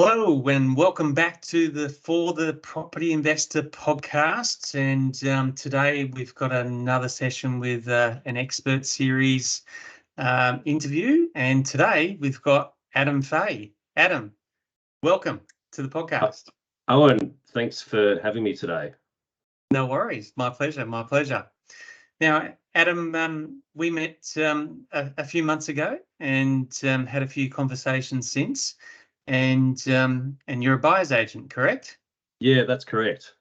Hello and welcome back to the For the Property Investor podcast. And today we've got another session with an expert series interview. And today we've got Adam Fahey. Adam, welcome to the podcast. Owen, thanks for having me today. No worries. My pleasure. My pleasure. Now, Adam, we met a few months ago and had a few conversations since. And you're a buyer's agent, correct? Yeah, that's correct.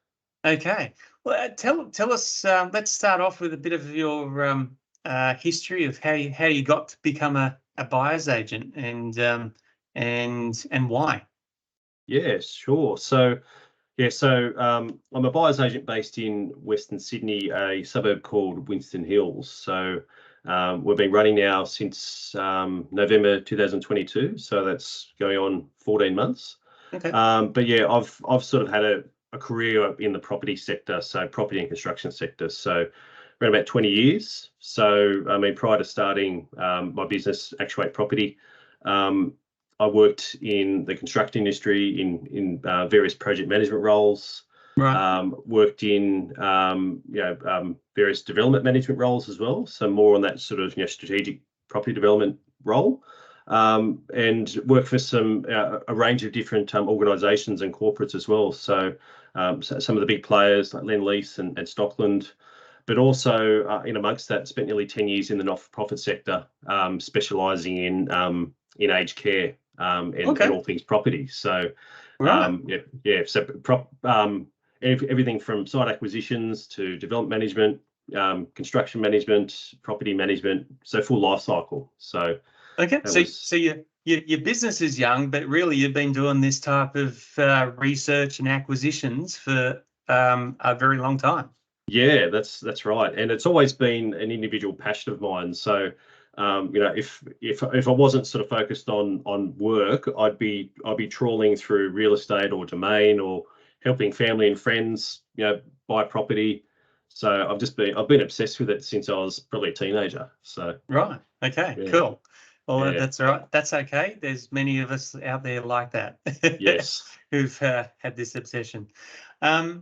Okay. Well, tell us. Let's start off with a bit of your history of how you got to become a buyer's agent and why. Yeah, sure. So I'm a buyer's agent based in Western Sydney, a suburb called Winston Hills. So we've been running now since November 2022. So that's going on 14 months. Okay. But yeah, I've sort of had a career in the property sector, so property and construction sector. So around about 20 years. So I mean, prior to starting my business, Actuate Property, I worked in the construction industry in various project management roles. Right. Worked in various development management roles as well. So more on that sort of strategic property development role, and worked for a range of different organisations and corporates as well. So some of the big players like Lendlease and Stockland. But also in amongst that, spent nearly 10 years in the not-for-profit sector, specialising in aged care and all things property. So Right. So everything from site acquisitions to development management, construction management, property management, so full life cycle. So okay. So your business is young, but really you've been doing this type of research and acquisitions for a very long time. Yeah, that's right, and it's always been an individual passion of mine. So, if I wasn't sort of focused on work, I'd be trawling through real estate or domain or helping family and friends, buy property. So I've been obsessed with it since I was probably a teenager. So right, okay, yeah. cool. Well, Yeah. that's all right. That's okay. There's many of us out there like that. Yes. Who've had this obsession. So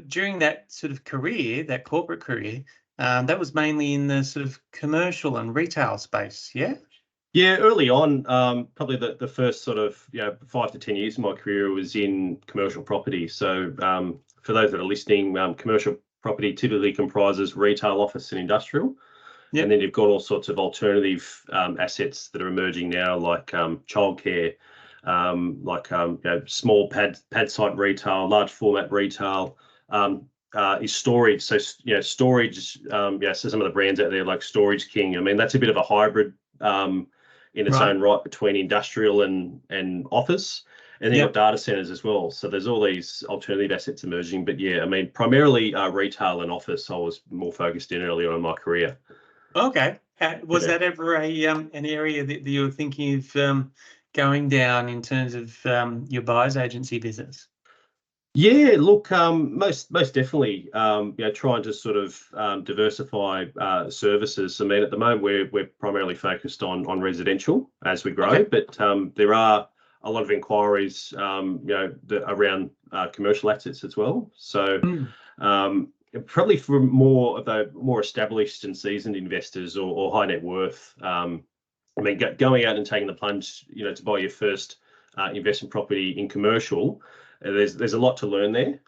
during that sort of career, that corporate career, that was mainly in the sort of commercial and retail space, yeah? Yeah, early on, probably the first sort of 5 to 10 years of my career was in commercial property. So for those that are listening, commercial property typically comprises retail, office, and industrial. Yep. And then you've got all sorts of alternative assets that are emerging now, like childcare, small pad site retail, large format retail. Is storage. So storage. So some of the brands out there like Storage King. I mean, that's a bit of a hybrid in its own right between industrial and office. And then you've got data centers as well. So there's all these alternative assets emerging. But yeah, I mean, primarily retail and office I was more focused in earlier on in my career. Okay. Was that ever an area that you were thinking of going down in terms of your buyer's agency business? Yeah, look, most definitely, trying to sort of diversify services. I mean, at the moment we're primarily focused on residential as we grow, but there are a lot of inquiries, around commercial assets as well. So probably for more of the more established and seasoned investors or high net worth. I mean, going out and taking the plunge, to buy your first investment property in commercial. There's a lot to learn there.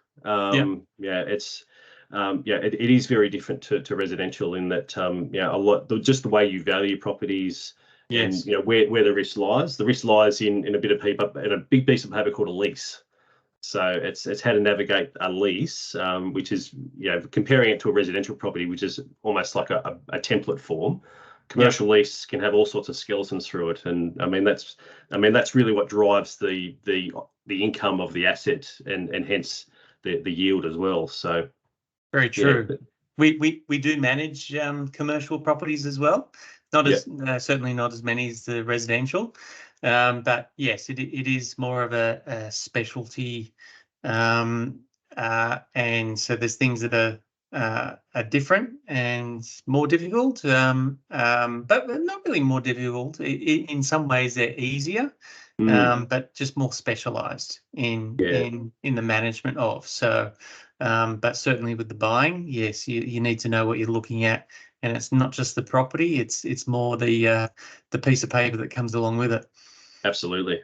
It is very different to residential in that a lot just the way you value properties. Yes. And where the risk lies. The risk lies in a bit of paper, in a big piece of paper called a lease. So it's how to navigate a lease, which is comparing it to a residential property, which is almost like a template form. Commercial lease can have all sorts of skeletons through it, and I mean that's really what drives the income of the asset and hence the yield as well. So very true. We do manage commercial properties as well. Not as certainly not as many as the residential, but yes, it is more of a specialty, and so there's things that are are different and more difficult, but not really more difficult. In some ways, they're easier, but just more specialised in the management of. So, but certainly with the buying, yes, you need to know what you're looking at, and it's not just the property; it's more the piece of paper that comes along with it. Absolutely.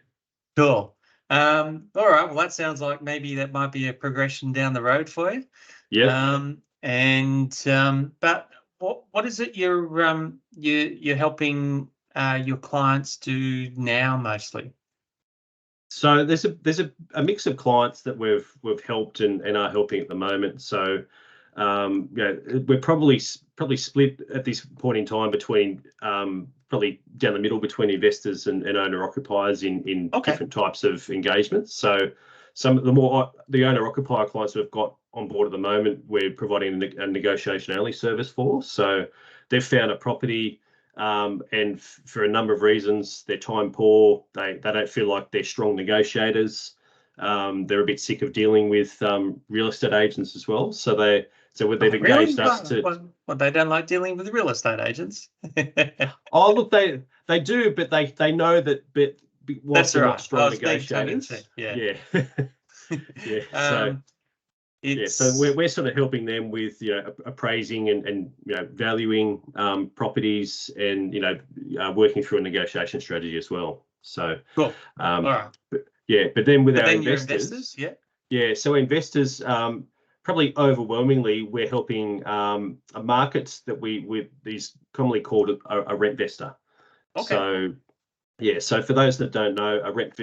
Cool. All right. Well, that sounds like maybe that might be a progression down the road for you. Yeah. But what is it you're helping your clients do now mostly? So there's a mix of clients that we've helped and are helping at the moment. So we're probably split at this point in time between probably down the middle between investors and owner occupiers in different types of engagements. So some of the owner occupier clients we've got on board at the moment, we're providing a negotiation only service for. So they've found a property. And for a number of reasons, they're time poor. They don't feel like they're strong negotiators. They're a bit sick of dealing with real estate agents as well. So they've engaged us to. Well, they don't like dealing with real estate agents. Oh, look, they do, but they know that. But whilst they're not strong negotiators, yeah. So we're sort of helping them with appraising and valuing properties and working through a negotiation strategy as well. So cool. All right. But then with our investors, so investors probably overwhelmingly we're helping markets that with these commonly called a rent investor. Okay. So so for those that don't know, rent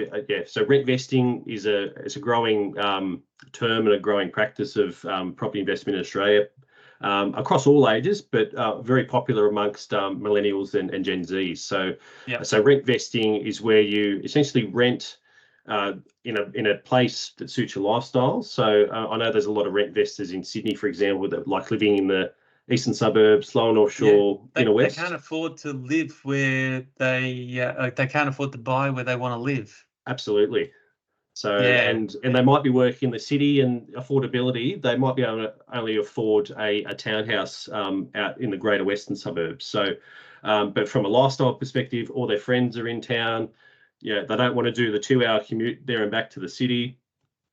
vesting is a growing term and a growing practice of property investment in Australia across all ages, but very popular amongst millennials and Gen Z. So rent vesting is where you essentially rent in a place that suits your lifestyle. So I know there's a lot of rent investors in Sydney, for example, that like living in the eastern suburbs, lower North Shore, inner west. They can't afford to live where they can't afford to buy where they want to live. Absolutely. So and they might be working in the city, and affordability, they might be able to only afford a townhouse out in the greater western suburbs. So, but from a lifestyle perspective, all their friends are in town. They don't want to do the 2-hour commute there and back to the city.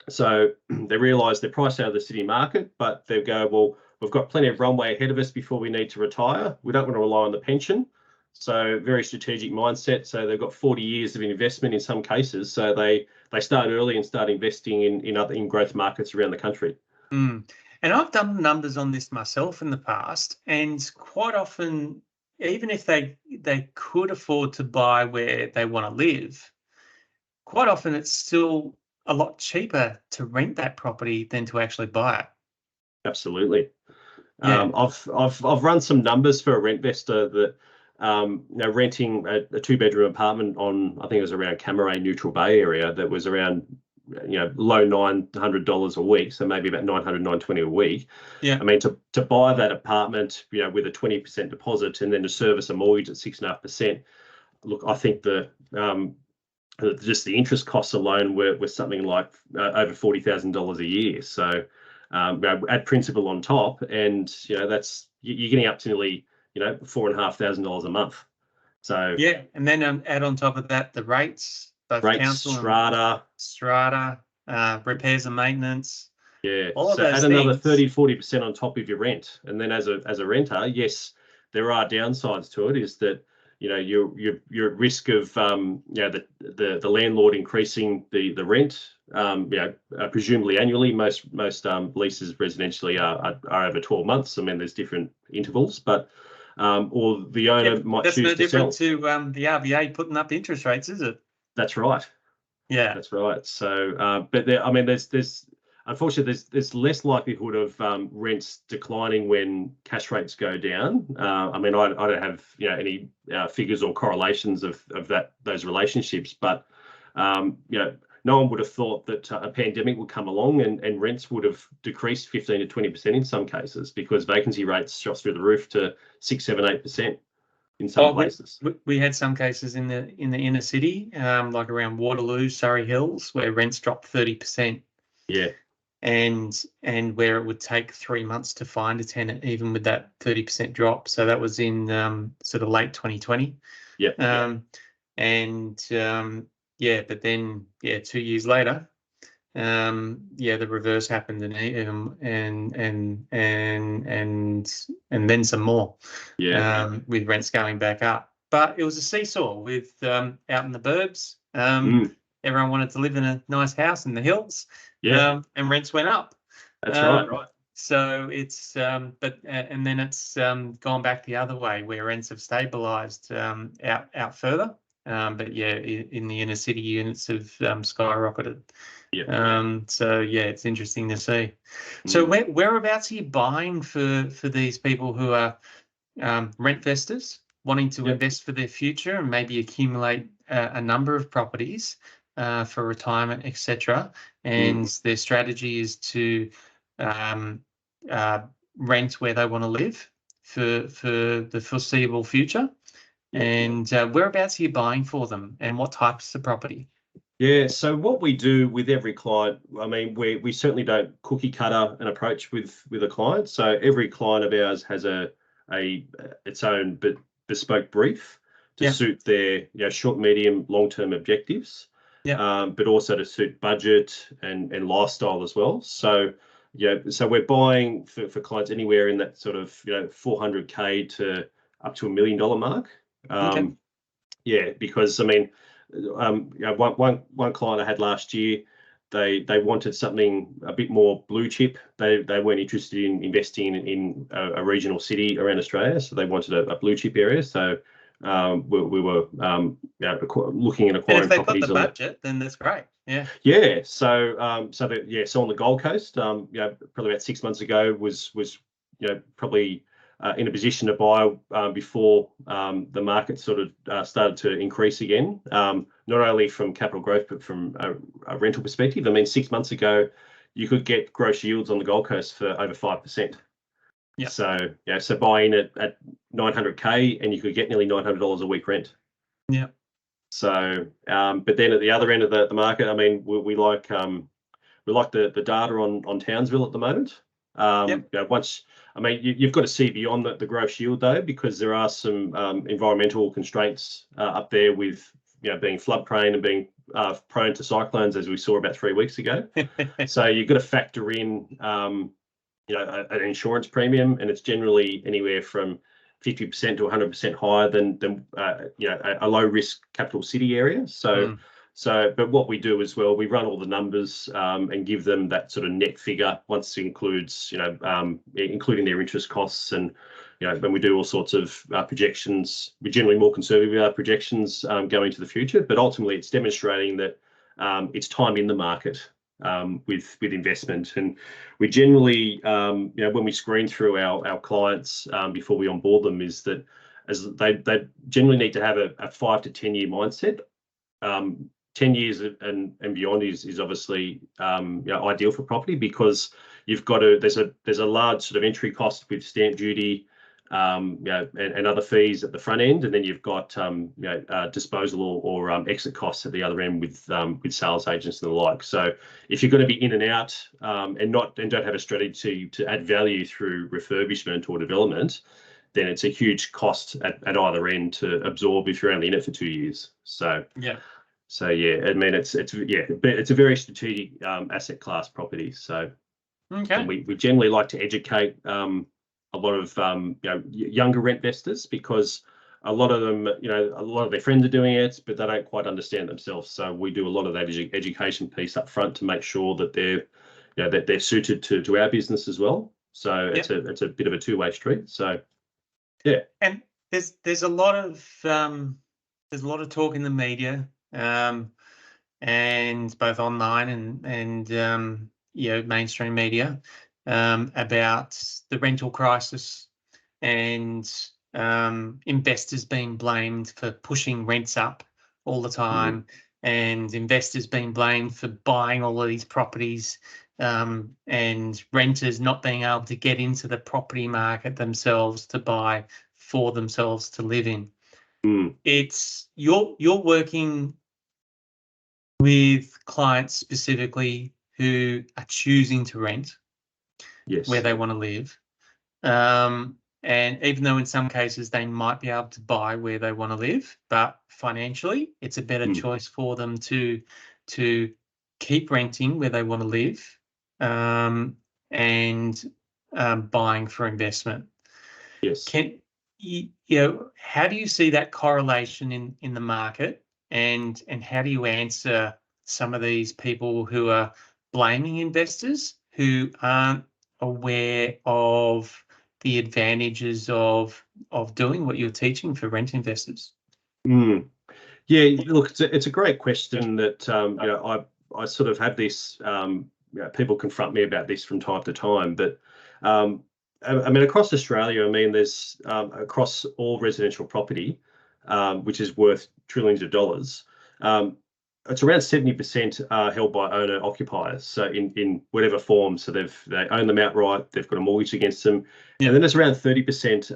So they realise they're priced out of the city market, but they go, well, we've got plenty of runway ahead of us before we need to retire. We don't want to rely on the pension. So very strategic mindset. So they've got 40 years of investment in some cases. So they start early and start investing in growth markets around the country. And I've done numbers on this myself in the past, and quite often, even if they could afford to buy where they want to live, quite often it's still a lot cheaper to rent that property than to actually buy it. Absolutely. I've run some numbers for a rent investor that renting a 2-bedroom apartment on, I think it was around Camaray Neutral Bay area, that was around low $900 a week, so maybe about $920 a week. I mean, to buy that apartment with a 20% deposit and then to service a mortgage at 6.5%. Look, I think just the interest costs alone were something like over $40,000 a year. So add principal on top, and that's you're getting up to nearly $4,500 a month. So and then add on top of that the rates, both council strata, repairs and maintenance. All of those add another 30-40% on top of your rent, and then as a renter, yes, there are downsides to it. Is that you're at risk of the landlord increasing the rent presumably annually. Most leases residentially are over 12 months. I mean, there's different intervals, but or the owner might choose to sell. That's no different to the RBA putting up interest rates, is it? That's right. Yeah, that's right. So, but there's unfortunately there's less likelihood of rents declining when cash rates go down. I mean, I don't have any figures or correlations of those relationships, but no one would have thought that a pandemic would come along and rents would have decreased 15 to 20% in some cases, because vacancy rates shot through the roof to 6, 7, 8% in some places. We had some cases in the inner city, like around Waterloo, Surrey Hills, where rents dropped 30%. Yeah. and where it would take 3 months to find a tenant, even with that 30% drop. So that was in sort of late 2020. Yep. But then 2 years later, the reverse happened, and then some more. With rents going back up. But it was a seesaw with out in the burbs. Everyone wanted to live in a nice house in the hills. And rents went up. That's right. So it's and then it's gone back the other way, where rents have stabilised out further. In the inner city, units have skyrocketed. It's interesting to see. So whereabouts are you buying for these people who are rent investors wanting to invest for their future and maybe accumulate a number of properties for retirement, etc. And their strategy is to rent where they want to live for the foreseeable future? And whereabouts are you buying for them, and what types of property? Yeah, so what we do with every client, I mean, we certainly don't cookie cutter an approach with a client. So every client of ours has its own bespoke brief to suit their short, medium, long-term objectives. But also to suit budget and lifestyle as well. So so we're buying for clients anywhere in that sort of $400K to up to $1 million mark. Because I mean, one client I had last year, they wanted something a bit more blue chip. They weren't interested in investing in a regional city around Australia, so they wanted a blue chip area. So we were looking at acquiring properties. And if they've got the budget, then that's great. So on the Gold Coast, probably about 6 months ago, was probably in a position to buy before the market sort of started to increase again, not only from capital growth, but from a rental perspective. I mean, 6 months ago, you could get gross yields on the Gold Coast for over 5%. So buying at $900K, and you could get nearly $900 a week rent. So, but then at the other end of the market, I mean, we like the data on Townsville at the moment. I mean, you've got to see beyond the gross yield though, because there are some environmental constraints up there with being flood prone and being prone to cyclones, as we saw about 3 weeks ago. So you've got to factor in an insurance premium, and it's generally anywhere from 50% to 100% higher than a low risk capital city area. But what we do as well, we run all the numbers and give them that sort of net figure once it includes, including their interest costs. And, when we do all sorts of projections, we're generally more conservative with our projections going to the future. But ultimately, it's demonstrating that it's time in the market with investment. And we generally, when we screen through our clients before we onboard them, is that as they generally need to have a 5 to 10 year mindset. 10 years and beyond is obviously ideal for property, because you've got to there's a large sort of entry cost with stamp duty and other fees at the front end, and then you've got disposal or exit costs at the other end with sales agents and the like. So if you're going to be in and out and don't have a strategy to add value through refurbishment or development, then it's a huge cost at either end to absorb if you're only in it for 2 years. So I mean, it's a very strategic asset class property. So and we generally like to educate a lot of younger rent investors, because a lot of them, a lot of their friends are doing it, but they don't quite understand themselves. So we do a lot of that education piece up front to make sure that they're suited to our business as well. So it's a bit of a two-way street. So and there's a lot of talk in the media, and both online and mainstream media, about the rental crisis and investors being blamed for pushing rents up all the time, and investors being blamed for buying all of these properties, and renters not being able to get into the property market themselves to buy for themselves to live in. It's you're working with clients specifically who are choosing to rent Yes. where they want to live. And even though in some cases they might be able to buy where they want to live, but financially it's a better choice for them to keep renting where they want to live, and buying for investment. Yes. How do you see that correlation in the market, and how do you answer some of these people who are blaming investors who aren't aware of the advantages of doing what you're teaching for rent investors? Yeah, look, it's a great question that I sort of have this. People confront me about this from time to time, but I mean, across Australia, I mean, there's across all residential property, which is worth trillions of dollars. It's around 70% held by owner occupiers, so in whatever form. So they own them outright. They've got a mortgage against them, and then there's around 30%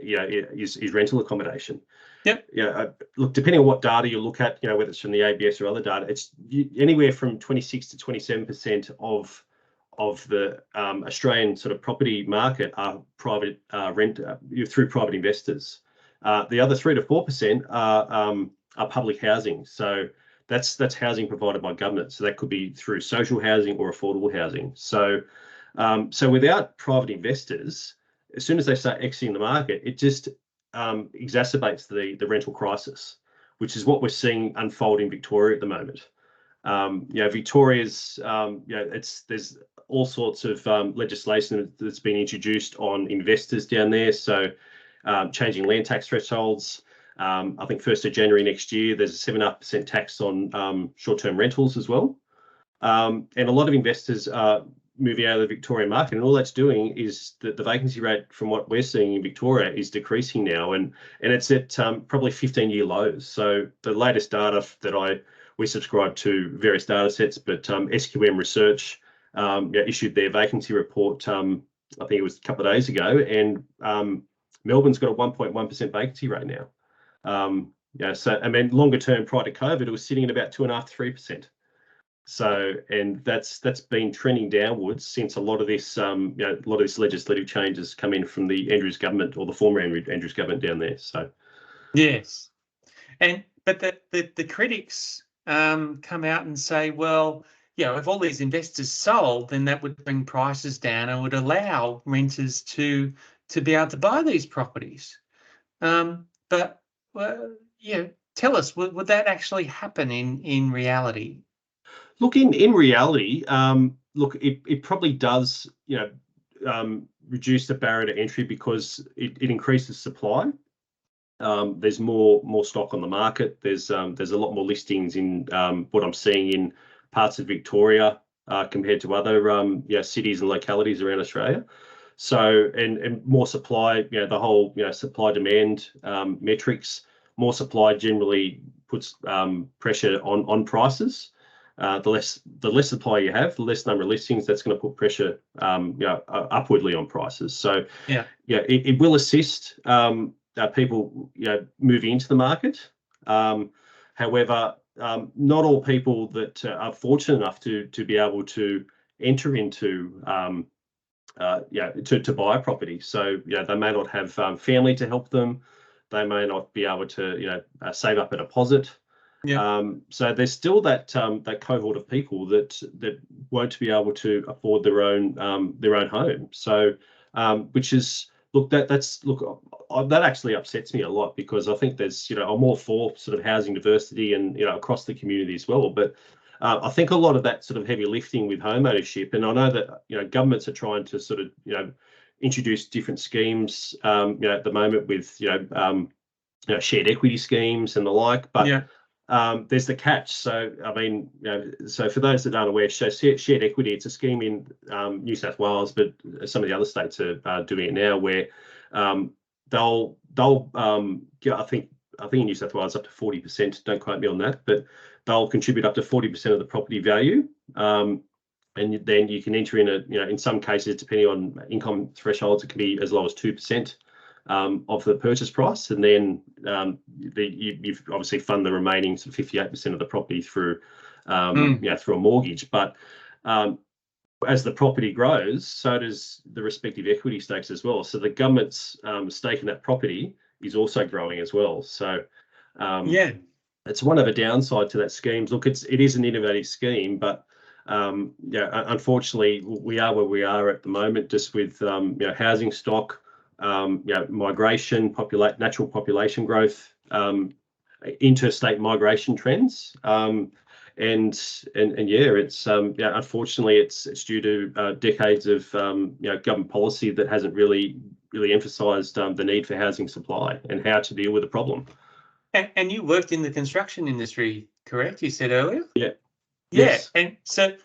is rental accommodation. Yep. Look, depending on what data you look at, whether it's from the ABS or other data, it's anywhere from 26 to 27% of the Australian sort of property market are private rent through private investors. The other 3 to 4% are public housing. So that's housing provided by government. So that could be through social housing or affordable housing. So without private investors, as soon as they start exiting the market, it just exacerbates the rental crisis, which is what we're seeing unfold in Victoria at the moment. Victoria's, there's all sorts of legislation that's been introduced on investors down there. So changing land tax thresholds. I think 1st of January next year, there's a 7.5% tax on short-term rentals as well. And a lot of investors are moving out of the Victorian market, and all that's doing is that the vacancy rate, from what we're seeing in Victoria, is decreasing now, and it's at probably 15-year lows. So the latest data that we subscribe to various data sets, but SQM Research issued their vacancy report, I think it was a couple of days ago, and Melbourne's got a 1.1% vacancy rate now. So I mean, longer term prior to COVID, it was sitting at about 2.5% to 3%. So, and that's been trending downwards since a lot of this, a lot of this legislative changes come in from the Andrews government, or the former Andrews government down there. So, yes, but the critics come out and say, well, if all these investors sold, then that would bring prices down and would allow renters to be able to buy these properties. But tell us, would that actually happen in reality? Look, in reality, it probably does, reduce the barrier to entry because it increases supply. There's more stock on the market. There's a lot more listings in what I'm seeing in parts of Victoria compared to other cities and localities around Australia. So and more supply, the whole supply demand metrics. More supply generally puts pressure on prices. The less supply you have, the less number of listings. That's going to put pressure upwardly on prices. So it will assist people moving into the market. However, not all people that are fortunate enough to be able to enter into to buy a property. So they may not have family to help them. They may not be able to save up a deposit. So there's still that cohort of people that won't be able to afford their own home. So which is that actually upsets me a lot, because I think there's I'm all for sort of housing diversity and across the community as well. But I think a lot of that sort of heavy lifting with home ownership, and I know that governments are trying to sort of introduce different schemes at the moment with shared equity schemes and the like, but there's the catch. So I mean, so for those that aren't aware, shared equity, it's a scheme in New South Wales, but some of the other states are doing it now, where they'll I think in New South Wales up to 40%. Don't quote me on that, but they'll contribute up to 40% of the property value. And then you can enter in in some cases, depending on income thresholds, it can be as low as 2% of the purchase price, and then you've obviously fund the remaining 58% of the property through through a mortgage. But as the property grows, so does the respective equity stakes as well. So the government's stake in that property is also growing as well. So Yeah. it's one of the downside to that scheme. Look, it is an innovative scheme, but yeah, unfortunately, we are where we are at the moment, just with housing stock, migration, natural population growth, interstate migration trends, and yeah, it's unfortunately it's due to decades of government policy that hasn't really emphasised the need for housing supply and how to deal with the problem. And you worked in the construction industry, correct? You said earlier. Yeah. Yeah, Yes. and so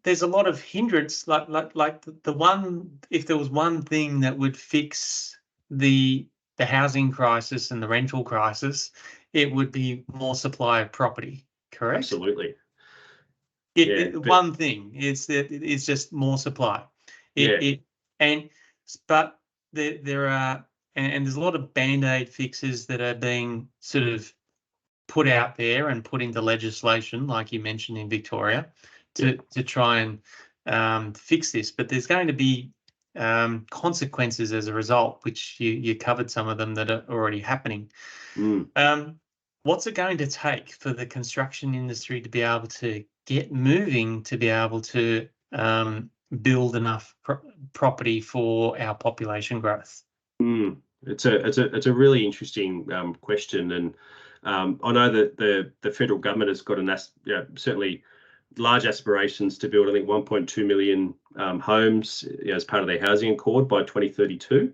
there's a lot of hindrance. Like the one, if there was one thing that would fix the housing crisis and the rental crisis, it would be more supply of property. Correct. Absolutely. Yeah. One thing is that it's just more supply. But there are and there's a lot of band-aid fixes that are being sort of put out there and put into legislation, like you mentioned in Victoria, to try and fix this. But there's going to be consequences as a result, which you covered some of them that are already happening. What's it going to take for the construction industry to be able to get moving, to be able to build enough property for our population growth? It's a really interesting question, and I know that the federal government has got certainly large aspirations to build, I think, 1.2 million homes as part of their housing accord by 2032.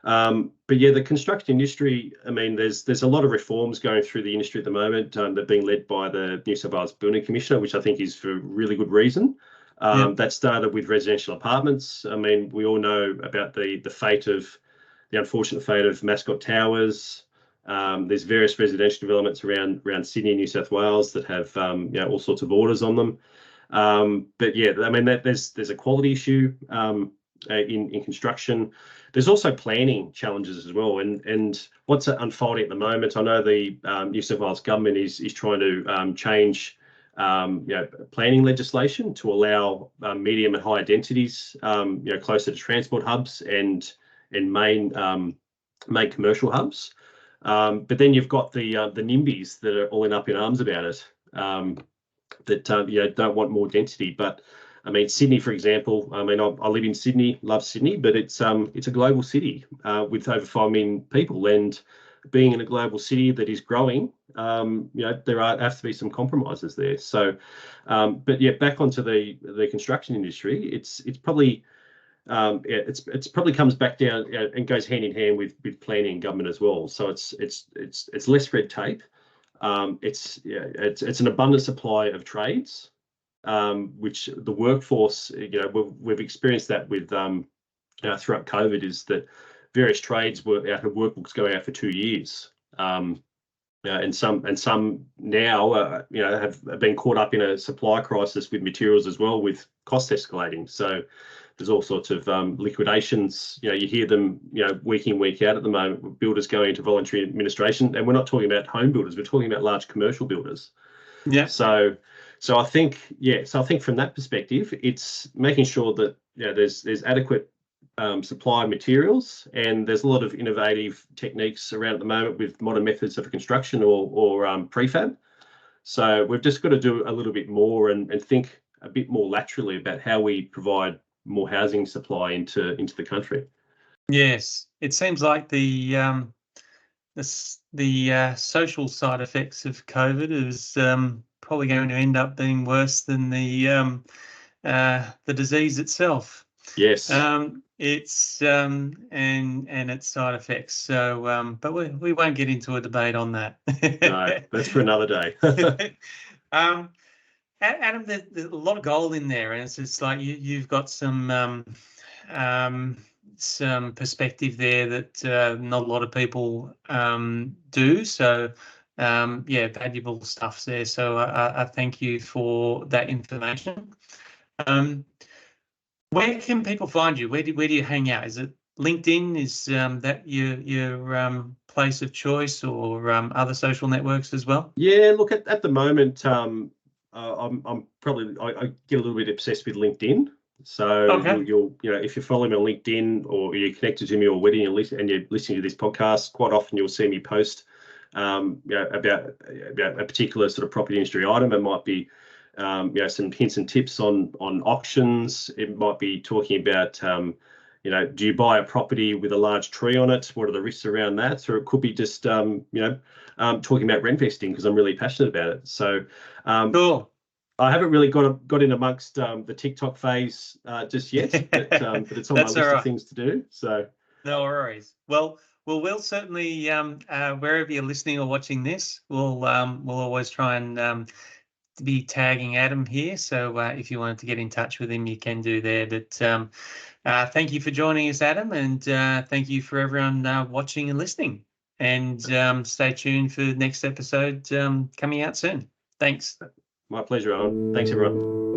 But yeah, the construction industry, I mean, there's a lot of reforms going through the industry at the moment that are being led by the New South Wales Building Commissioner, which I think is for really good reason. That started with residential apartments. I mean, we all know about the unfortunate fate of Mascot Towers. There's various residential developments around Sydney and New South Wales that have all sorts of orders on them. But yeah, I mean, there's a quality issue in construction. There's also planning challenges as well, and what's unfolding at the moment. I know the New South Wales government is trying to change planning legislation to allow medium and higher densities closer to transport hubs and main commercial hubs. But then you've got the NIMBYs that are all up in arms about it, that don't want more density. But I mean, Sydney, for example, I mean, I live in Sydney, love Sydney, but it's a global city with over 5 million people, and being in a global city that is growing, there have to be some compromises there. So, but yeah, back onto the construction industry, it's probably it's probably comes back down and goes hand in hand with planning and government as well. So it's less red tape. It's an abundant supply of trades, which the workforce, we've experienced that with throughout COVID, is that various trades were out of workbooks going out for 2 years. And some now have been caught up in a supply crisis with materials as well, with costs escalating. So there's all sorts of liquidations. You hear them week in, week out at the moment, with builders going into voluntary administration, and we're not talking about home builders, we're talking about large commercial builders. Yeah. So I think from that perspective, it's making sure that there's adequate supply of materials, and there's a lot of innovative techniques around at the moment with modern methods of construction or prefab. So we've just got to do a little bit more and think a bit more laterally about how we provide more housing supply into the country. Yes, it seems like the social side effects of COVID is probably going to end up being worse than the disease itself. Yes. It's and its side effects. So, but we won't get into a debate on that. No, that's for another day. Adam, there's a lot of gold in there, and it's just like you've got some perspective there that not a lot of people do. So, valuable stuff there. So I thank you for that information. Where can people find you? Where do you hang out? Is it LinkedIn? Is that your place of choice, or other social networks as well? Yeah, look, at the moment, I'm probably I get a little bit obsessed with LinkedIn. So Okay. you'll if you're following me on LinkedIn or you're connected to me already and you're listening to this podcast, quite often you'll see me post about a particular sort of property industry item. It might be some hints and tips on auctions. It might be talking about do you buy a property with a large tree on it? What are the risks around that? Or it could be just talking about rent vesting because I'm really passionate about it. So Cool. I haven't really got in amongst the TikTok phase just yet, but it's on my That's list all of right. things to do. So No worries. Well, we'll certainly wherever you're listening or watching this, we'll always try and be tagging Adam here. So if you wanted to get in touch with him, you can do there. But thank you for joining us, Adam, and thank you for everyone watching and listening. And stay tuned for the next episode coming out soon. Thanks. my pleasure, Owen. Thanks, everyone.